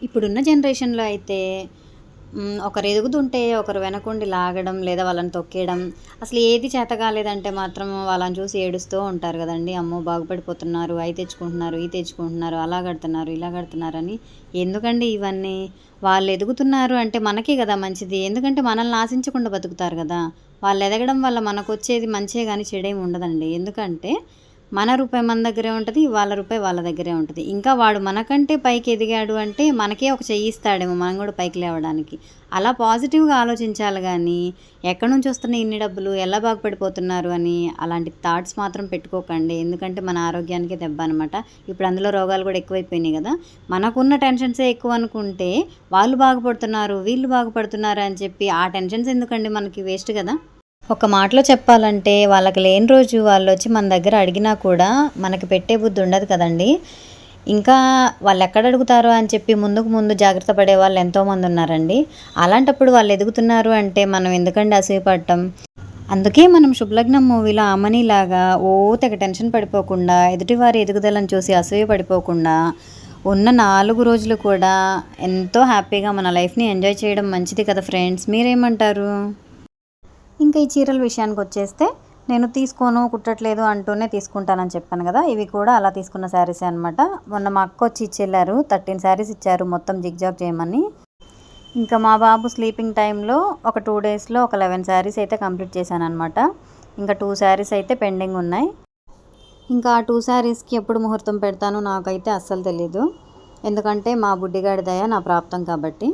ఇప్పుడున్న జనరేషన్‌లో అయితే ఒకరు ఎదుగుతుంటే ఒకరు వెనకుండి లాగడం లేదా వాళ్ళని తొక్కేయడం, అసలు ఏది చేత కాలేదంటే మాత్రం వాళ్ళని చూసి ఏడుస్తూ ఉంటారు గదండీ! అమ్మో! బాగుపడిపోతున్నారు, అయి తెచ్చుకుంటున్నారు, ఇయి తెచ్చుకుంటున్నారు, అలా కడుతున్నారు, ఇలా కడుతున్నారని. ఎందుకండి ఇవన్నీ? వాళ్ళు ఎదుగుతున్నారు అంటే మనకే గదా మంచిది. ఎందుకంటే మనల్ని ఆశించకుండా బతుకుతారు గదా! వాళ్ళు ఎదగడం వల్ల మనకొచ్చేది మంచే గాని చెడేమి ఉండదండి. ఎందుకంటే మన రూపాయి మన దగ్గరే ఉంటది. వాళ్ళ రూపాయి వాళ్ళ దగ్గరే ఉంటది. ఇంకా వాడు మనకంటే పైకి ఎదిగాడు అంటే మనకే ఒక చెయ్యి ఇస్తాడేమో మనం గూడా పైకి లేవడానికి. అలా పాజిటివ్‌గా ఆలోచించాలి గానీ, ఎక్కడి నుంచి వస్తున్నాయి ఇన్ని డబ్బులు? ఎలా బాగుపడిపోతున్నారు అని అలాంటి థాట్స్ మాత్రం పెట్టుకోకండి. ఎందుకంటే మన ఆరోగ్యానికే దెబ్బ అనమాట. ఇప్పుడు అందులో రోగాలు గూడా ఎక్కువైపోయినాయి గదా! మనకున్న టెన్షన్సే ఎక్కువనుకుంటే వాళ్ళు బాగుపడుతున్నారు, వీళ్ళు బాగుపడుతున్నారు అని చెప్పి ఆ టెన్షన్స్ ఎందుకండి మనకి వేస్ట్ గదా! ఒక మాటలో చెప్పాలంటే వాళ్ళకి లేని రోజు వాళ్ళొచ్చి మన దగ్గర అడిగినా కూడా మనకి పెట్టే బుద్ధి ఉండదు కదండీ! ఇంకా వాళ్ళెక్కడ అడుగుతారో అని చెప్పి ముందుకు ముందు జాగ్రత్త పడేవాళ్ళు ఎంతోమంది ఉన్నారండి. అలాంటప్పుడు వాళ్ళు ఎదుగుతున్నారు అంటే మనం ఎందుకండి అసూయపడటం. అందుకే మనం 'శుభలగ్నం' మూవీలో అమనిలాగా తెగ టెన్షన్ పడిపోకుండా, ఎదుటివారి ఎదుగుదలను చూసి అసూయ పడిపోకుండా, ఉన్న 4 రోజులు కూడా ఎంతో హ్యాపీగా మన లైఫ్‌ని ఎంజాయ్ చేయడం మంచిది కదా ఫ్రెండ్స్. మీరేమంటారు? ఇంకా ఈ చీరల విషయానికొచ్చేస్తే, నేను తీసుకోను, కుట్టట్లేదు అంటూనే తీసుకుంటానని చెప్పాను గదా! ఇవి కూడా అలా తీసుకున్న శారీసే అనమాట. మొన్న మా అక్కొచ్చి ఇచ్చెళ్లారు. 13 శారీస్ ఇచ్చారు మొత్తం జిగ్‌జాగ్ చేయమని. ఇంకా మా బాబు స్లీపింగ్ టైమ్‌లో ఒక 2 డేస్‌లో ఒక 11 శారీస్ అయితే కంప్లీట్ చేశాననమాట. ఇంకా 2 శారీస్ అయితే పెండింగ్ ఉన్నాయి. ఇంకా ఆ 2 శారీస్‌కి ఎప్పుడు ముహూర్తం పెడతానో నాకైతే అస్సలు తెలీదు. ఎందుకంటే మా బుడ్డిగాడి దయ నా ప్రాప్తం కాబట్టి.